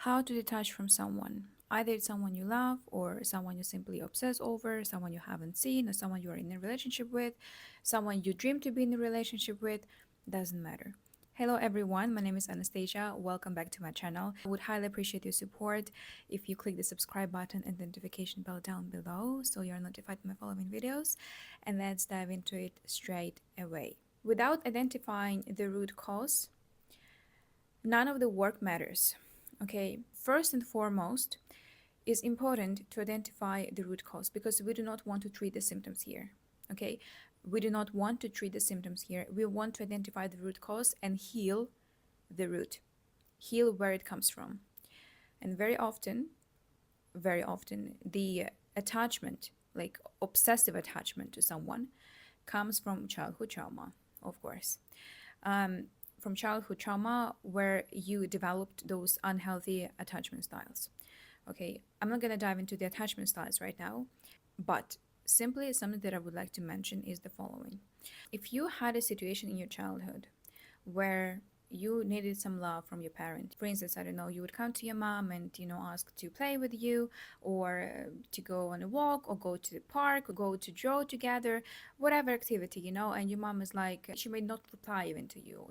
How to detach from someone. Either it's someone you love, or someone you simply obsess over, someone you haven't seen, or someone you are in a relationship with, someone you dream to be in a relationship with, doesn't matter. Hello everyone, my name is Anastasia. Welcome back to my channel. I would highly appreciate your support if you click the subscribe button and the notification bell down below so you're notified of my following videos. And let's dive into it straight away. Without identifying the root cause, none of the work matters. Okay, first and foremost, it's important to identify the root cause because we do not want to treat the symptoms here. Okay, we do not want to treat the symptoms here. We want to identify the root cause and heal the root, heal where it comes from. And very often, the attachment, like obsessive attachment to someone, comes from childhood trauma, of course. From childhood trauma where you developed those unhealthy attachment styles. Okay, I'm not going to dive into the attachment styles right now, but simply something that I would like to mention is the following. If you had a situation in your childhood where you needed some love from your parent, for instance, I don't know, you would come to your mom and ask to play with you, or to go on a walk, or go to the park, or go to draw together, whatever activity, and your mom is like, she may not reply even to you,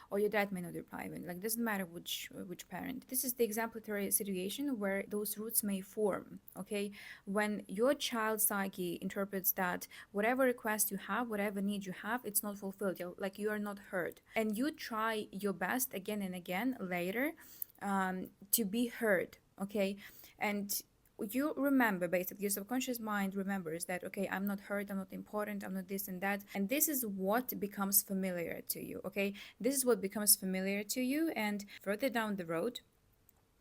or your dad may not reply even, like, doesn't matter which parent. This is the exemplary situation where those roots may form. Okay, when your child psyche interprets that whatever request you have, whatever need you have, it's not fulfilled, like you are not heard, and you try your best again and again later to be heard. Okay, and you remember, basically your subconscious mind remembers that, okay, I'm not heard, I'm not important, I'm not this and that, and this is what becomes familiar to you. Okay, this is what becomes familiar to you, and further down the road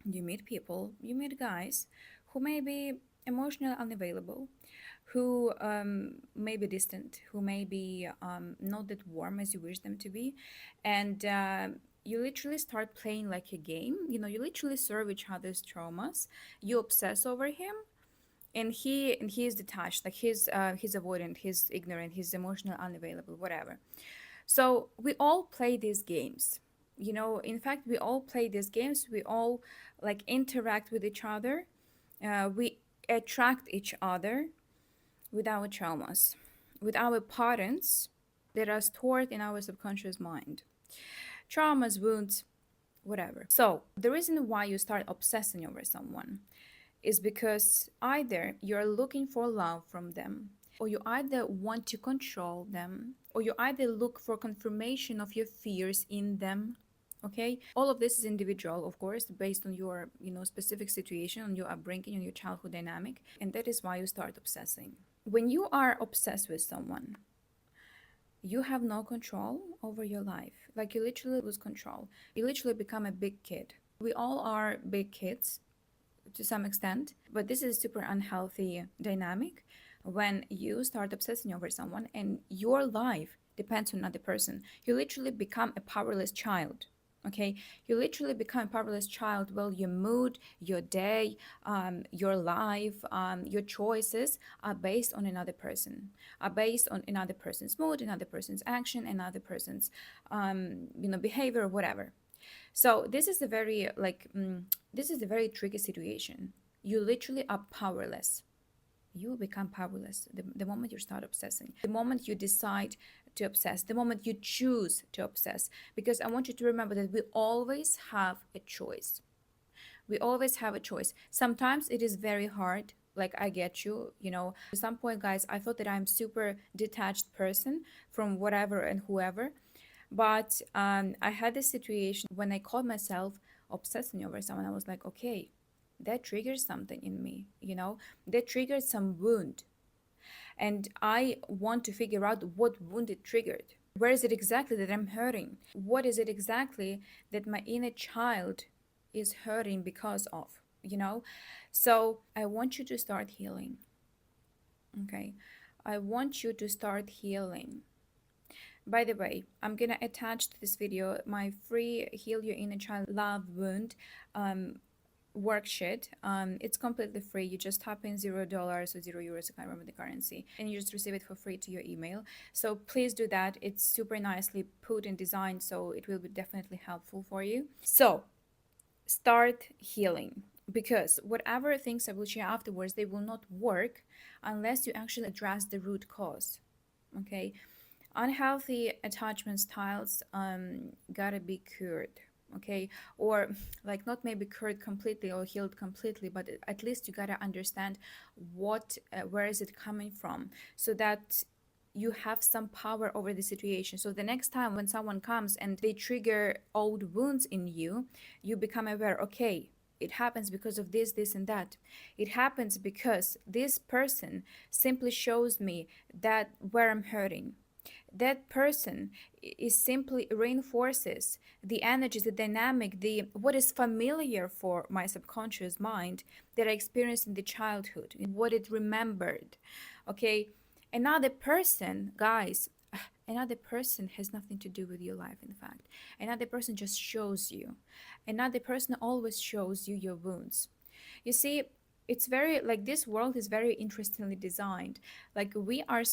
you meet people, you meet guys who may be emotionally unavailable, who may be distant, who may be not that warm as you wish them to be, and you literally start playing like a game. You literally serve each other's traumas. You obsess over him, and he is detached, like he's avoidant, he's ignorant, he's emotionally unavailable, whatever. So we all play these games. In fact, we all play these games. We all like interact with each other. We attract each other with our traumas, with our patterns that are stored in our subconscious mind. Traumas, wounds, whatever. So, the reason why you start obsessing over someone is because either you're looking for love from them, or you either want to control them, or you either look for confirmation of your fears in them. Okay, all of this is individual, of course, based on your specific situation, on your upbringing, on your childhood dynamic, and that is why you start obsessing. When you are obsessed with someone, you have no control over your life. Like, you literally lose control. You literally become a big kid. We all are big kids to some extent, but this is a super unhealthy dynamic when you start obsessing over someone and your life depends on another person. You literally become a powerless child. Okay, you literally become a powerless child. Well, your mood, your day, your life, your choices are based on another person, are based on another person's mood, another person's action, another person's behavior, whatever. So this is a very this is a very tricky situation. You literally are powerless. You become powerless the moment you start obsessing, the moment you decide to obsess, the moment you choose to obsess. Because I want you to remember that we always have a choice. We always have a choice. Sometimes it is very hard. Like, I get you, at some point, guys, I thought that I'm super detached person from whatever and whoever. But I had this situation when I caught myself obsessing over someone. I was like, okay, that triggers something in me, that triggered some wound. And I want to figure out what wound it triggered. Where is it exactly that I'm hurting? What is it exactly that my inner child is hurting because of? So I want you to start healing. Okay. I want you to start healing. By the way, I'm gonna attach to this video my free Heal Your Inner Child Love Wound worksheet. It's completely free. You just type in $0 or €0, I can't remember the currency, and you just receive it for free to your email. So please do that. It's super nicely put and designed, so it will be definitely helpful for you. So Start healing, because whatever things I will share afterwards, they will not work unless you actually address the root cause. Okay, unhealthy attachment styles gotta be cured. Okay, or like not maybe cured completely or healed completely, but at least you gotta understand what where is it coming from, so that you have some power over the situation. So the next time when someone comes and they trigger old wounds in you, you become aware, okay, it happens because of this, this, and that. It happens because this person simply shows me that where I'm hurting. That person is simply reinforces the energies, the dynamic, the what is familiar for my subconscious mind that I experienced in the childhood, what it remembered. Okay, another person, guys, another person has nothing to do with your life. In fact, another person just shows you. Another person always shows you your wounds. You see, it's very like this world is very interestingly designed. Like we are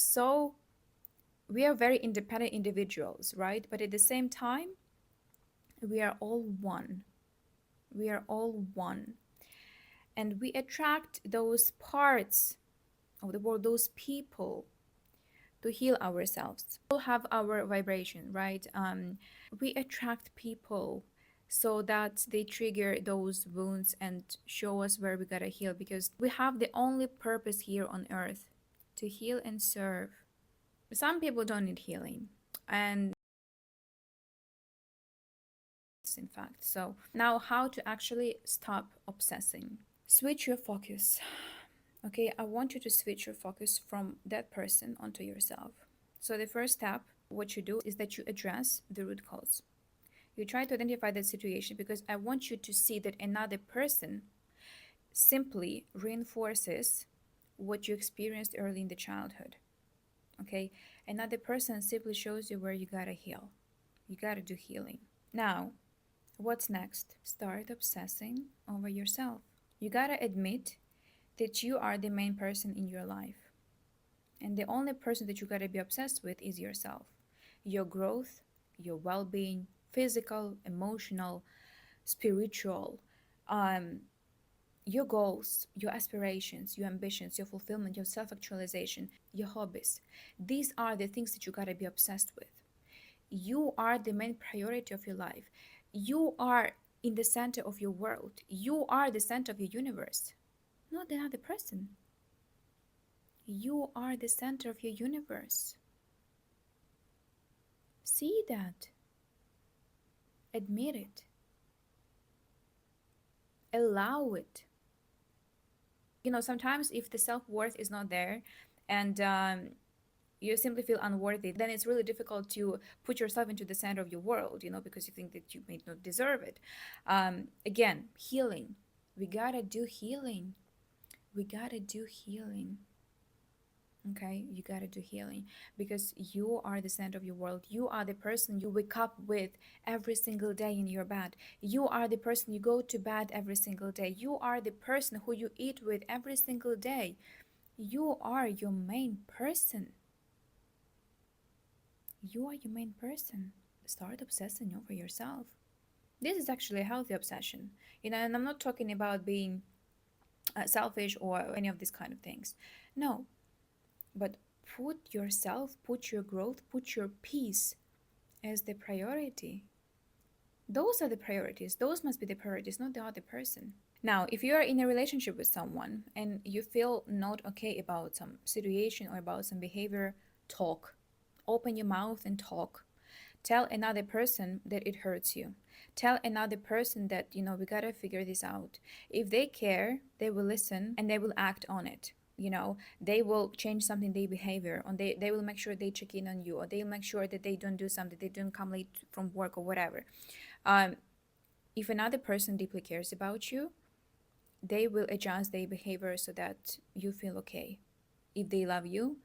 very independent individuals, right? But at the same time, we are all one. We are all one. And we attract those parts of the world, those people to heal ourselves. We all have our vibration, right? We attract people so that they trigger those wounds and show us where we gotta heal, because we have the only purpose here on earth to heal and serve. Some people don't need healing. And in fact. So, now how to actually stop obsessing. Switch your focus. Okay, I want you to switch your focus from that person onto yourself. So, the first step, what you do is that you address the root cause. You try to identify that situation, because I want you to see that another person simply reinforces what you experienced early in the childhood. Okay, another person simply shows you where you gotta heal. You gotta do healing. Now, what's next? Start obsessing over yourself. You gotta admit that you are the main person in your life. And the only person that you gotta be obsessed with is yourself. Your growth, your well being, physical, emotional, spiritual, um, your goals, your aspirations, your ambitions, your fulfillment, your self actualization, your hobbies. These are the things that you gotta be obsessed with. You are the main priority of your life. You are in the center of your world. You are the center of your universe, not another person. You are the center of your universe. See that. Admit it. Allow it. Sometimes if the self worth is not there, and you simply feel unworthy, then it's really difficult to put yourself into the center of your world, because you think that you may not deserve it. Again, healing. We gotta do healing. We gotta do healing. Okay, you gotta do healing, because you are the center of your world. You are the person you wake up with every single day in your bed. You are the person you go to bed every single day. You are the person who you eat with every single day. You are your main person. You are your main person. Start obsessing over yourself. This is actually a healthy obsession, and I'm not talking about being selfish or any of these kind of things. No, but put yourself, put your growth, put your peace as the priority. Those are the priorities. Those must be the priorities, not the other person. Now, if you are in a relationship with someone and you feel not okay about some situation or about some behavior, talk. Open your mouth and talk. Tell another person that it hurts you. Tell another person that, we gotta figure this out. If they care, they will listen and they will act on it. They will change something in their behavior, or they will make sure they check in on you, or they'll make sure that they don't do something, they don't come late from work or whatever. Um, if another person deeply cares about you, they will adjust their behavior so that you feel okay. If they love you,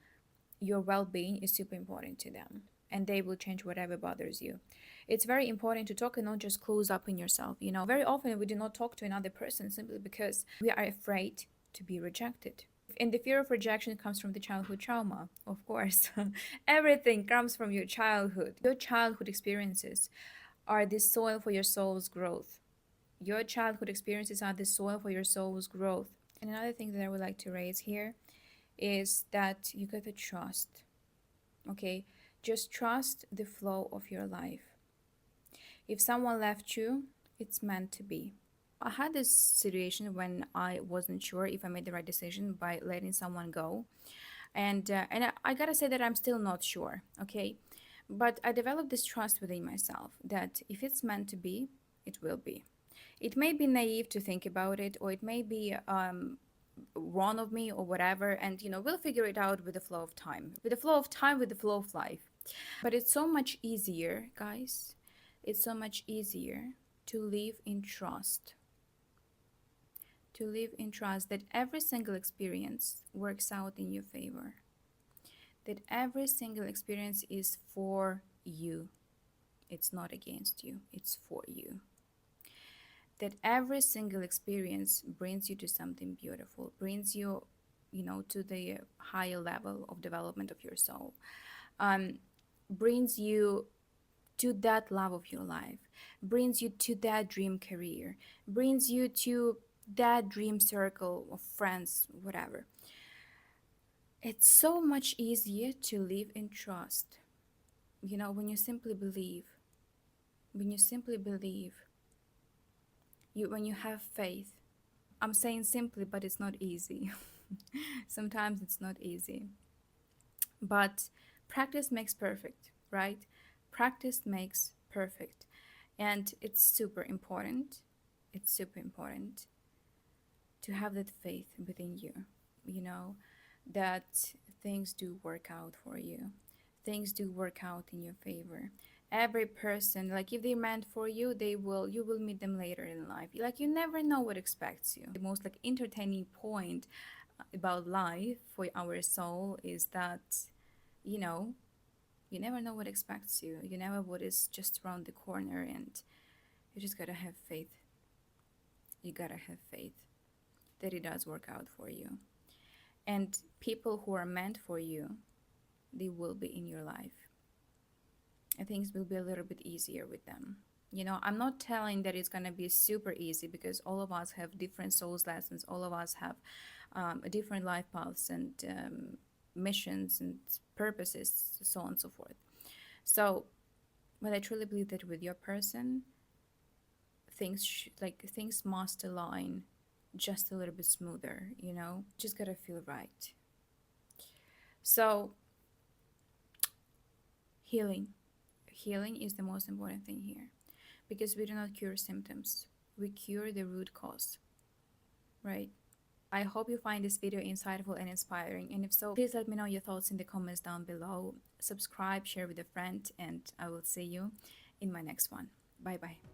your well-being is super important to them, and they will change whatever bothers you. It's very important to talk and not just close up in yourself. Very often we do not talk to another person simply because we are afraid to be rejected. And the fear of rejection comes from the childhood trauma, of course. Everything comes from your childhood. Your childhood experiences are the soil for your soul's growth. Your childhood experiences are the soil for your soul's growth. And another thing that I would like to raise here is that you gotta trust, okay? Just trust the flow of your life. If someone left you, it's meant to be. I had this situation when I wasn't sure if I made the right decision by letting someone go, and I gotta say that I'm still not sure, okay? But I developed this trust within myself that if it's meant to be, it will be. It may be naive to think about it, or it may be wrong of me, or whatever, and we'll figure it out with the flow of time, with the flow of time, with the flow of life. But it's so much easier, guys. It's so much easier to live in trust. To live in trust that every single experience works out in your favor. That every single experience is for you. It's not against you, it's for you. That every single experience brings you to something beautiful, brings you, to the higher level of development of your soul, brings you to that love of your life, brings you to that dream career, brings you to that dream circle of friends, whatever. It's so much easier to live in trust, when you simply believe, when you simply believe, when you have faith. I'm saying simply, but it's not easy. Sometimes it's not easy. But practice makes perfect, right? Practice makes perfect. And it's super important. It's super important to have that faith within you, you know, that things do work out for you. Things do work out in your favor. Every person, like if they're meant for you, you will meet them later in life. Like you never know what expects you. The most like entertaining point about life for our soul is that, you know, you never know what expects you. You never what is just around the corner, and you just gotta have faith. You gotta have faith that it does work out for you. And people who are meant for you, they will be in your life. And things will be a little bit easier with them. I'm not telling that it's going to be super easy, because all of us have different souls lessons. All of us have different life paths and missions and purposes, so on and so forth. So, but I truly believe that with your person, things must align just a little bit smoother. Just gotta feel right. So, healing is the most important thing here, because we do not cure symptoms, we cure the root cause, right? I hope you find this video insightful and inspiring, and if so, please let me know your thoughts in the comments down below. Subscribe, share with a friend, and I will see you in my next one. Bye bye.